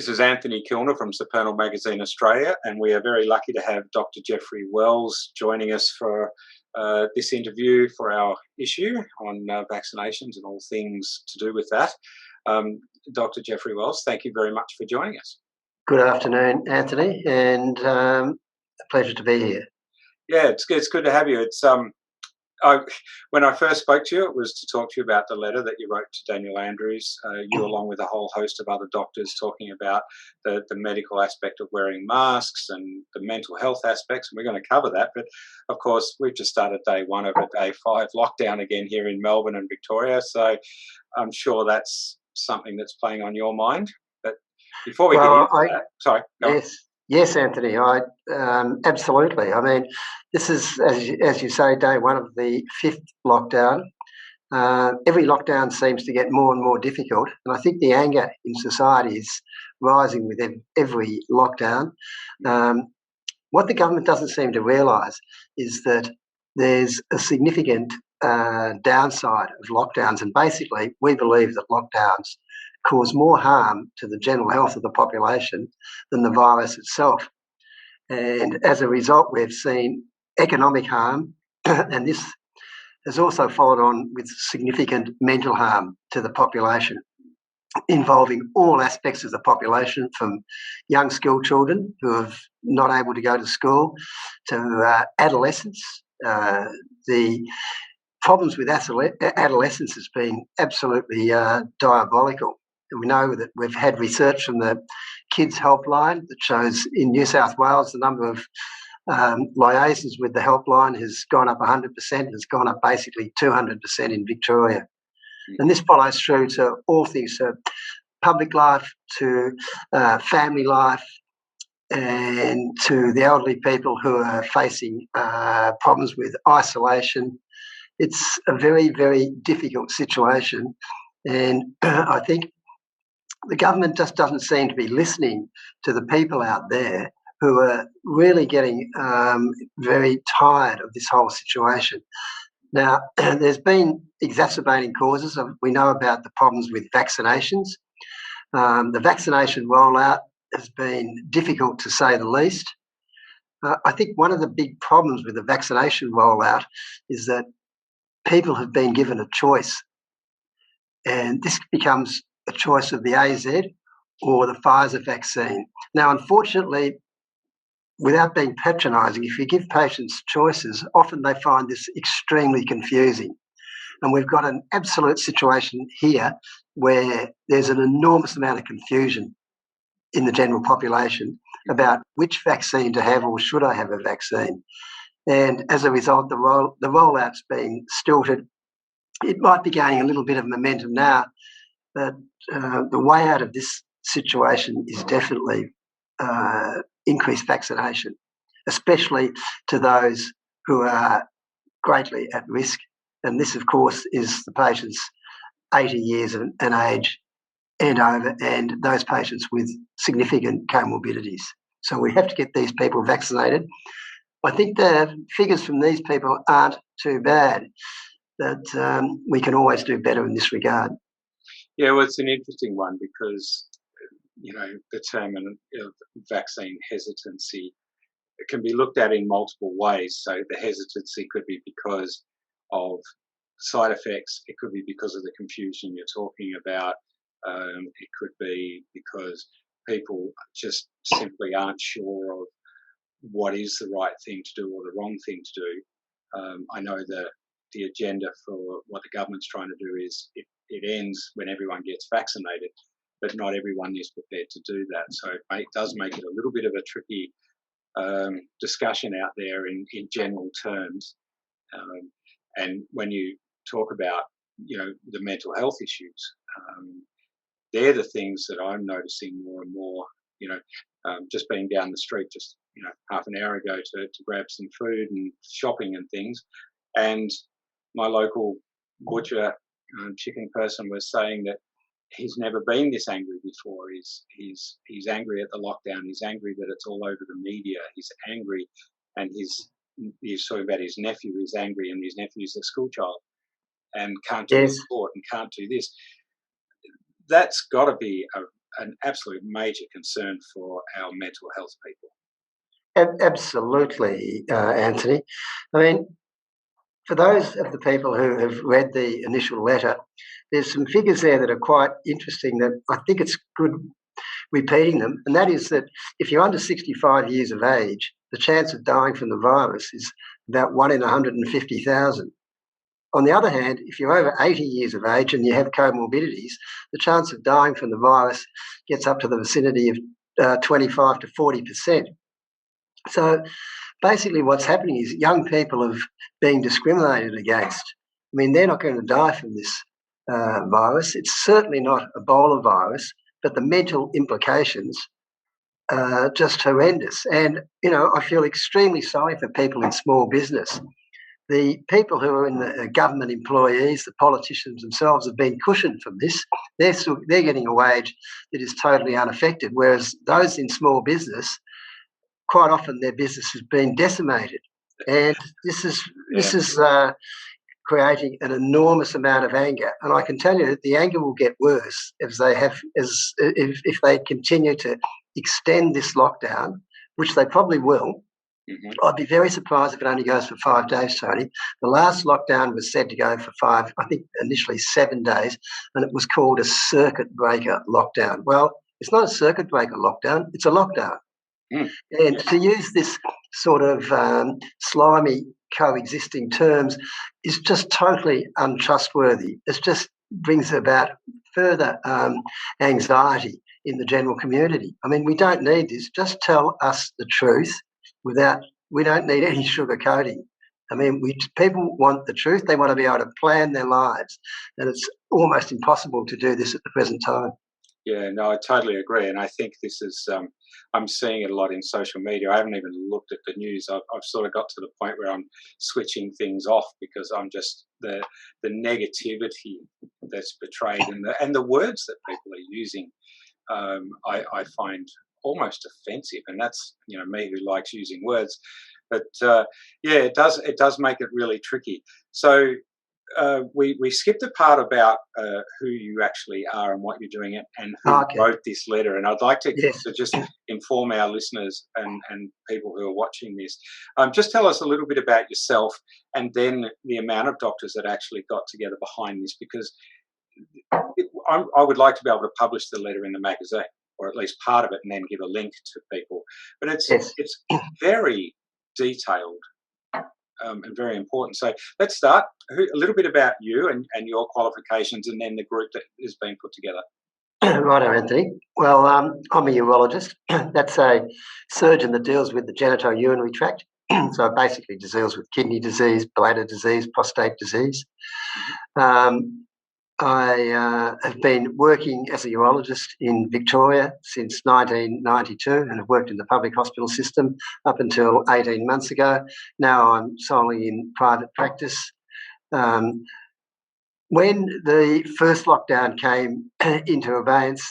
This is Anthony Kilner from Supernal Magazine Australia, and we are very lucky to have Dr. Geoffrey Wells joining us for this interview for our issue on vaccinations and all things to do with that. Dr. Geoffrey Wells, thank you very much for joining us. Good afternoon, Anthony, and a pleasure to be here. Yeah, it's good to have you. When I first spoke to you, it was to talk to you about the letter that you wrote to Daniel Andrews, you along with a whole host of other doctors talking about the medical aspect of wearing masks and the mental health aspects, and we're going to cover that. But, of course, we've just started day one of a day 5 lockdown again here in Melbourne and Victoria, so I'm sure that's something that's playing on your mind. But before we get into that... Sorry, go on. Yes, Anthony, absolutely. I mean, this is, as you say, day one of the 5th lockdown. Every lockdown seems to get more and more difficult, and I think the anger in society is rising with every lockdown. What the government doesn't seem to realise is that there's a significant downside of lockdowns, and basically we believe that lockdowns cause more harm to the general health of the population than the virus itself. And as a result, we've seen economic harm, and this has also followed on with significant mental harm to the population, involving all aspects of the population, from young school children who are not able to go to school to adolescents. The problems with adolescence has been absolutely diabolical. And we know that we've had research from the Kids Helpline that shows in New South Wales the number of liaisons with the helpline has gone up 100%, has gone up basically 200% in Victoria. And this follows through to all things, to public life, to family life, and to the elderly people who are facing problems with isolation. It's a very, very difficult situation, and I think the government just doesn't seem to be listening to the people out there who are really getting very tired of this whole situation. Now, there's been exacerbating causes. We know about the problems with vaccinations. The vaccination rollout has been difficult, to say the least. I think one of the big problems with the vaccination rollout is that people have been given a choice, and this becomes a choice of the AZ or the Pfizer vaccine. Now, unfortunately, without being patronising, if you give patients choices, often they find this extremely confusing. And we've got an absolute situation here where there's an enormous amount of confusion in the general population about which vaccine to have, or should I have a vaccine. And as a result, the rollout's been stilted. It might be gaining a little bit of momentum now, but the way out of this situation is definitely increased vaccination, especially to those who are greatly at risk. And this, of course, is the patients 80 years of an age and over, and those patients with significant comorbidities. So we have to get these people vaccinated. I think the figures from these people aren't too bad, but we can always do better in this regard. Yeah, well, it's an interesting one because, you know, the term of vaccine hesitancy, it can be looked at in multiple ways. So the hesitancy could be because of side effects. It could be because of the confusion you're talking about. It could be because people just simply aren't sure of what is the right thing to do or the wrong thing to do. I know the agenda for what the government's trying to do is it ends when everyone gets vaccinated, but not everyone is prepared to do that. So it does make it a little bit of a tricky discussion out there in general terms. And when you talk about, you know, the mental health issues, they're the things that I'm noticing more and more. You know, just being down the street just, you know, half an hour ago to grab some food and shopping and things, and my local butcher chicken person was saying that he's never been this angry before. He's angry at the lockdown. He's angry that it's all over the media. He's angry, and he's talking about his nephew. He's angry, and his nephew's a school child and can't do sport and can't do this. That's got to be an absolute major concern for our mental health people. Absolutely, Anthony. I mean, for those of the people who have read the initial letter, there's some figures there that are quite interesting that I think it's good repeating them, and that is that if you're under 65 years of age, the chance of dying from the virus is about 1 in 150,000. On the other hand, if you're over 80 years of age and you have comorbidities, the chance of dying from the virus gets up to the vicinity of 25 to 40%. So basically what's happening is young people are being discriminated against. I mean, they're not going to die from this virus. It's certainly not Ebola virus, but the mental implications are just horrendous. And, I feel extremely sorry for people in small business. The people who are in the government employees, the politicians themselves, have been cushioned from this. They're getting a wage that is totally unaffected, whereas those in small business, quite often their business has been decimated. And this is creating an enormous amount of anger. And I can tell you that the anger will get worse if they continue to extend this lockdown, which they probably will. Mm-hmm. I'd be very surprised if it only goes for 5 days, Tony. The last lockdown was said to go for 5, I think initially 7 days, and it was called a circuit breaker lockdown. Well, it's not a circuit breaker lockdown, it's a lockdown. Mm. And to use this sort of slimy coexisting terms is just totally untrustworthy. It just brings about further anxiety in the general community. I mean, we don't need this. Just tell us the truth. We don't need any sugarcoating. I mean, people want the truth. They want to be able to plan their lives, and it's almost impossible to do this at the present time. Yeah, no, I totally agree, and I think this is. I'm seeing it a lot in social media. I haven't even looked at the news. I've sort of got to the point where I'm switching things off because I'm just the negativity that's portrayed and the words that people are using. I find almost offensive, and that's me who likes using words, but it does make it really tricky. So we skipped a part about who you actually are and what you're doing and who wrote this letter, and I'd like to just inform our listeners and people who are watching this. Just tell us a little bit about yourself and then the amount of doctors that actually got together behind this, because I would like to be able to publish the letter in the magazine, or at least part of it, and then give a link to people. But it's very detailed and very important. So let's start a little bit about you and your qualifications, and then the group that is being put together. Righto, Anthony. Well, I'm a urologist. That's a surgeon that deals with the genitourinary tract. So it basically deals with kidney disease, bladder disease, prostate disease. I have been working as a urologist in Victoria since 1992 and have worked in the public hospital system up until 18 months ago. Now I'm solely in private practice. When the first lockdown came into abeyance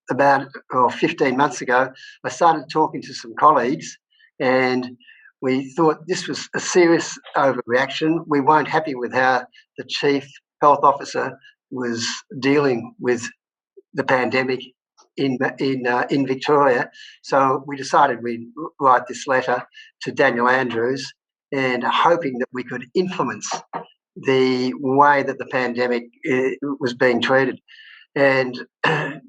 about 15 months ago, I started talking to some colleagues, and we thought this was a serious overreaction. We weren't happy with how the chief health officer was dealing with the pandemic in Victoria. So we decided we'd write this letter to Daniel Andrews, and hoping that we could influence the way that the pandemic was being treated. And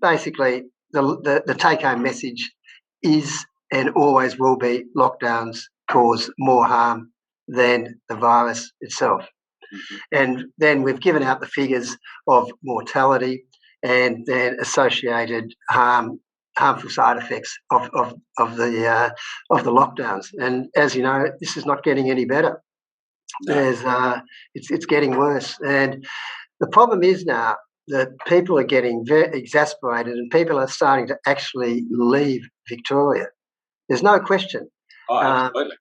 basically the take-home message is and always will be lockdowns cause more harm than the virus itself. Mm-hmm. And then we've given out the figures of mortality and then associated harmful side effects of the lockdowns. And as you know, this is not getting any better. No. It's getting worse. And the problem is now that people are getting very exasperated, and people are starting to actually leave Victoria. There's no question. Oh, absolutely.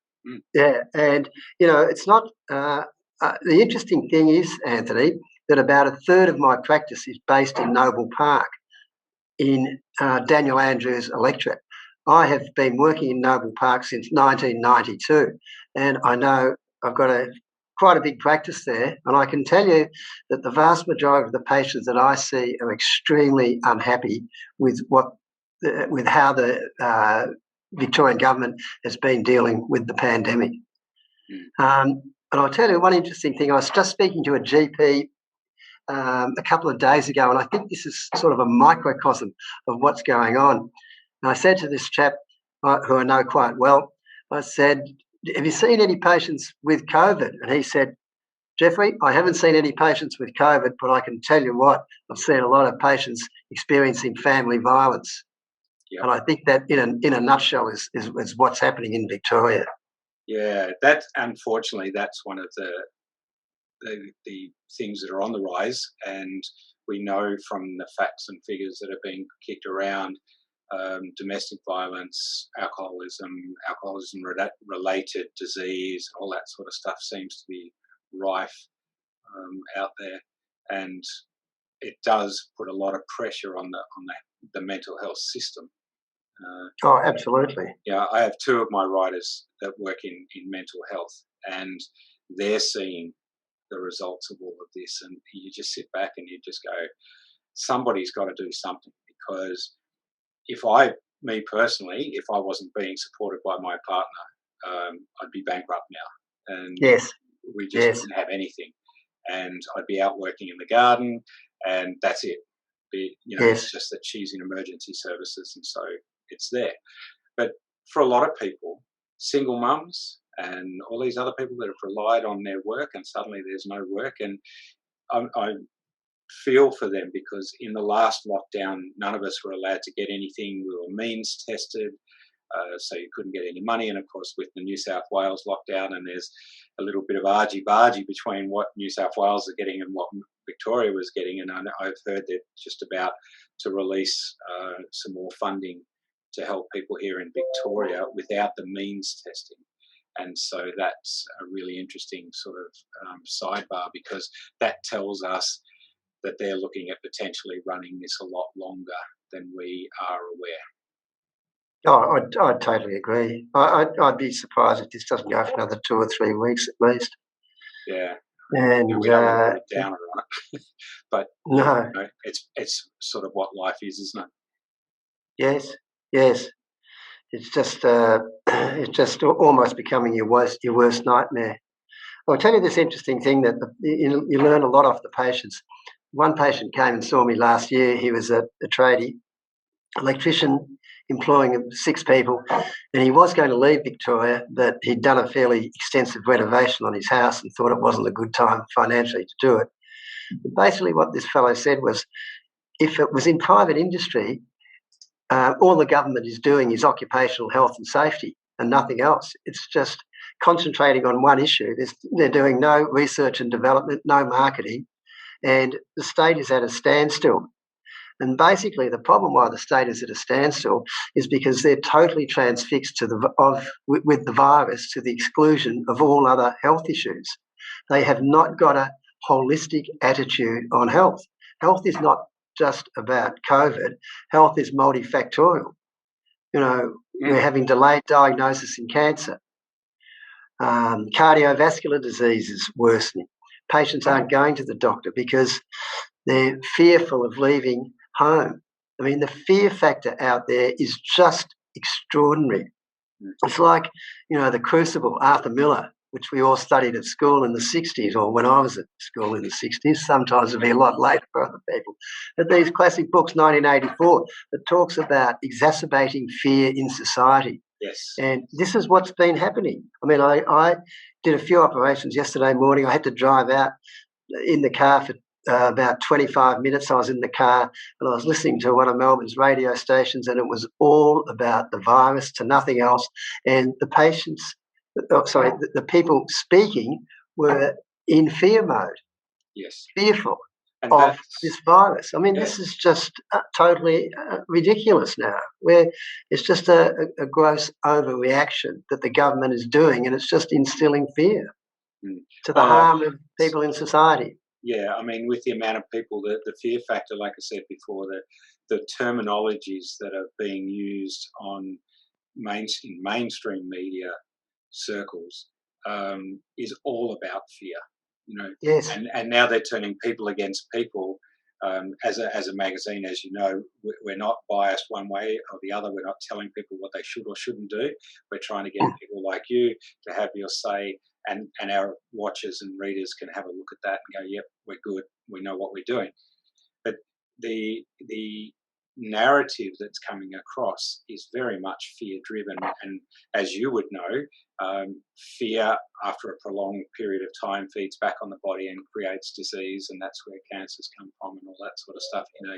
Yeah, and it's not. The interesting thing is, Anthony, that about a third of my practice is based in Noble Park in Daniel Andrews' electorate. I have been working in Noble Park since 1992, and I know I've got a quite a big practice there, and I can tell you that the vast majority of the patients that I see are extremely unhappy with with how the Victorian government has been dealing with the pandemic. And I'll tell you one interesting thing. I was just speaking to a GP a couple of days ago, and I think this is sort of a microcosm of what's going on. And I said to this chap, who I know quite well, I said, have you seen any patients with COVID? And he said, Geoffrey, I haven't seen any patients with COVID, but I can tell you what, I've seen a lot of patients experiencing family violence. Yep. And I think that in a nutshell is what's happening in Victoria. Yeah, that's unfortunately that's one of the things that are on the rise, and we know from the facts and figures that are being kicked around, domestic violence, alcoholism related disease, all that sort of stuff seems to be rife out there, and it does put a lot of pressure on the mental health system. Oh, absolutely. Yeah, I have two of my writers that work in mental health, and they're seeing the results of all of this, and you just sit back and you just go, somebody's got to do something, because me personally, if I wasn't being supported by my partner, I'd be bankrupt now, and yes, we just wouldn't have anything, and I'd be out working in the garden, and that's it. It's just that she's in emergency services, and so it's there. But for a lot of people, single mums and all these other people that have relied on their work, and suddenly there's no work, and I feel for them, because in the last lockdown, none of us were allowed to get anything. We were means tested, so you couldn't get any money. And of course, with the New South Wales lockdown, and there's a little bit of argy-bargy between what New South Wales are getting and what Victoria was getting. And I've heard they're just about to release some more funding to help people here in Victoria without the means testing. And so that's a really interesting sort of sidebar, because that tells us that they're looking at potentially running this a lot longer than we are aware. Oh, I totally agree. I'd be surprised if this doesn't go for another 2 or 3 weeks at least. Yeah. And we don't want to put a downer on it, but no, it's sort of what life is, isn't it? Yes. It's just almost becoming your worst nightmare. I'll tell you this interesting thing that you learn a lot off the patients. One patient came and saw me last year. He was a tradie, electrician, employing 6 people, and he was going to leave Victoria, but he'd done a fairly extensive renovation on his house and thought it wasn't a good time financially to do it. But basically what this fellow said was, if it was in private industry, all the government is doing is occupational health and safety and nothing else. It's just concentrating on one issue. They're doing no research and development, no marketing, and the state is at a standstill. And basically the problem why the state is at a standstill is because they're totally transfixed with the virus, to the exclusion of all other health issues. They have not got a holistic attitude on health. Health is not just about COVID. Health is multifactorial. We're having delayed diagnosis in cancer. Cardiovascular disease is worsening. Patients aren't going to the doctor because they're fearful of leaving home. I mean, the fear factor out there is just extraordinary. It's like, the Crucible, Arthur Miller, which we all studied at school in the 60s, or when I was at school in the 60s. Sometimes it'll be a lot later for other people. But these classic books, 1984, that talks about exacerbating fear in society. Yes. And this is what's been happening. I mean, I did a few operations yesterday morning. I had to drive out in the car for about 25 minutes. I was in the car and I was listening to one of Melbourne's radio stations, and it was all about the virus, to nothing else. And the people speaking were in fear mode. Yes. Fearful of this virus. I mean, this is just totally ridiculous now, where it's just a gross overreaction that the government is doing, and it's just instilling fear to the harm of people in society. Yeah, I mean, with the amount of people, the fear factor, like I said before, the terminologies that are being used in mainstream media circles is all about fear, you know, Yes. and now they're turning people against people. As a magazine, as you know, we're not biased one way or the other. We're not telling people what they should or shouldn't do. We're trying to get people like you to have your say, and our watchers and readers can have a look at that and go, yep, we're good. We know what we're doing. But the narrative that's coming across is very much fear driven, and as you would know, fear after a prolonged period of time feeds back on the body and creates disease, and that's where cancers come from and all that sort of stuff in a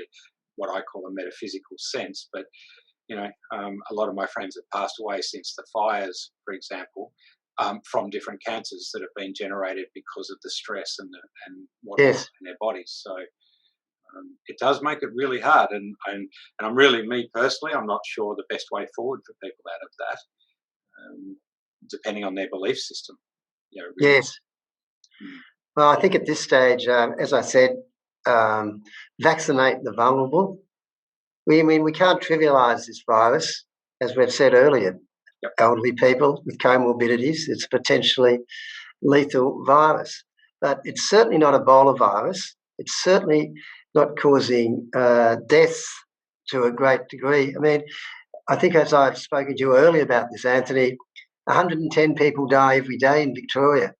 what I call a metaphysical sense. But you know, a lot of my friends have passed away since the fires, for example, from different cancers that have been generated because of the stress and what Yes. in their bodies. So it does make it really hard, and I'm really, me personally, I'm not sure the best way forward for people out of that, depending on their belief system. You know, really. Yes. Well, I think at this stage, as I said, vaccinate the vulnerable. We can't trivialise this virus, as we've said earlier. Yep. Elderly people with comorbidities, it's a potentially lethal virus. But it's certainly not Ebola virus. It's certainly not causing deaths to a great degree. I mean, I think as I've spoken to you earlier about this, Anthony, 110 people die every day in Victoria.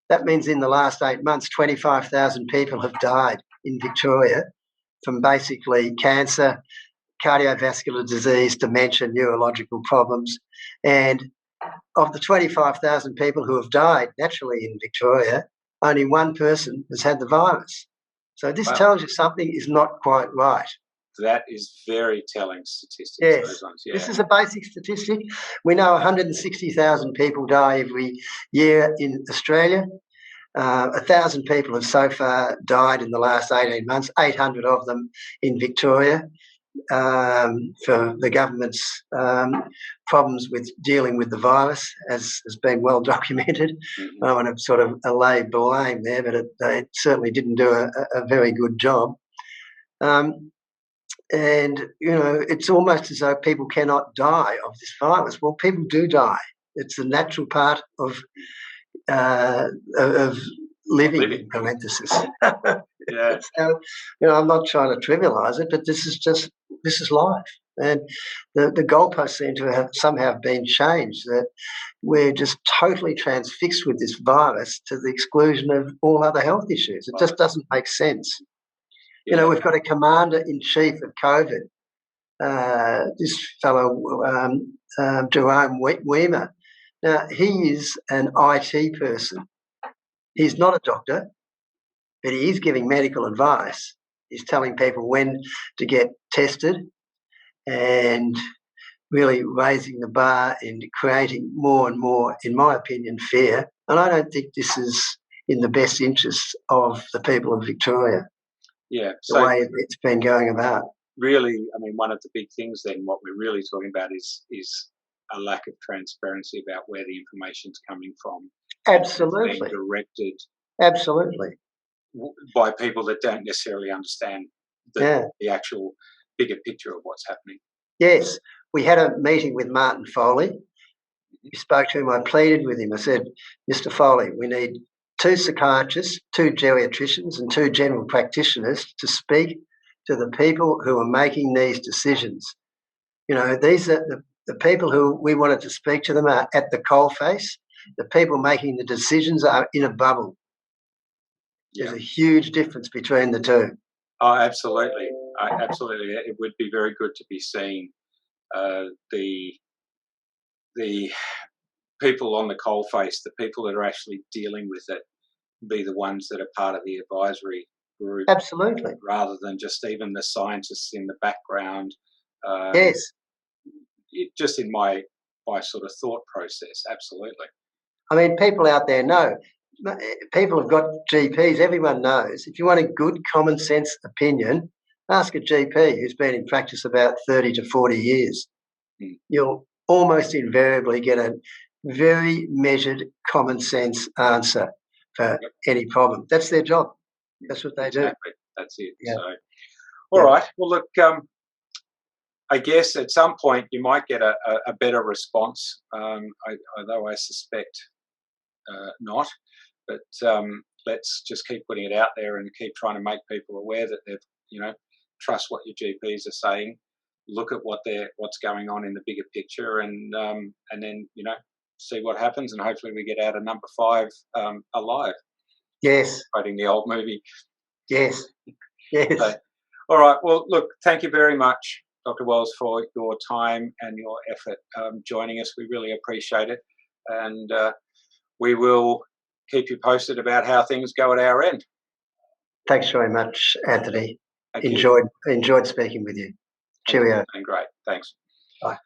That means in the last 8 months, 25,000 people have died in Victoria from basically cancer, cardiovascular disease, dementia, neurological problems. And of the 25,000 people who have died naturally in Victoria, only one person has had the virus. So this tells you something is not quite right. That is very telling statistics. Yes, those ones, yeah. This is a basic statistic. We know 160,000 people die every year in Australia. 1,000 people have so far died in the last 18 months, 800 of them in Victoria, for the government's problems with dealing with the virus, as has been well documented. Mm-hmm. I don't want to sort of allay blame there, but they certainly didn't do a very good job. And, you know, it's almost as though people cannot die of this virus. Well, people do die. It's a natural part of living, in parenthesis. Yeah. So, you know, I'm not trying to trivialise it, but this is life. And the goalposts seem to have somehow been changed, that we're just totally transfixed with this virus to the exclusion of all other health issues. It just doesn't make sense. Yeah. You know, we've got a commander-in-chief of COVID, this fellow, Jerome Weimer. Now, he is an IT person. He's not a doctor, but he is giving medical advice. He's telling people when to get tested and really raising the bar and creating more and more, in my opinion, fear. And I don't think this is in the best interests of the people of Victoria. Yeah. The way it's been going about. Really, I mean, one of the big things then, what we're really talking about is a lack of transparency about where the information's coming from. Absolutely. It's being directed. Absolutely. By people that don't necessarily understand the actual bigger picture of what's happening. Yes. We had a meeting with Martin Foley. We spoke to him. I pleaded with him. I said, Mr. Foley, we need 2 psychiatrists, 2 geriatricians and 2 general practitioners to speak to the people who are making these decisions. You know, these are the people who we wanted to speak to them are at the coalface. The people making the decisions are in a bubble. There's a huge difference between the two. Oh, absolutely. Absolutely. It would be very good to be seeing the people on the coalface, the people that are actually dealing with it, be the ones that are part of the advisory group. Absolutely. Rather than just even the scientists in the background. Yes. Just in my sort of thought process, absolutely. I mean, people out there know. People have got GPs. Everyone knows. If you want a good common sense opinion, ask a GP who's been in practice about 30 to 40 years. You'll almost invariably get a very measured common sense answer for any problem. That's their job. That's what they do. That's it. Yeah. So, all right. Well, look, I guess at some point you might get a better response, although I suspect not. But let's just keep putting it out there and keep trying to make people aware that they've, trust what your GPs are saying, look at what's going on in the bigger picture, and then see what happens, and hopefully we get out of number 5 alive. Yes. Quoting the old movie. Yes. Yes. So, all right. Well, look, thank you very much, Dr. Wells, for your time and your effort joining us. We really appreciate it, and we will keep you posted about how things go at our end. Thanks very much, Anthony. Thank you. Enjoyed speaking with you. Cheerio. And great. Thanks. Bye.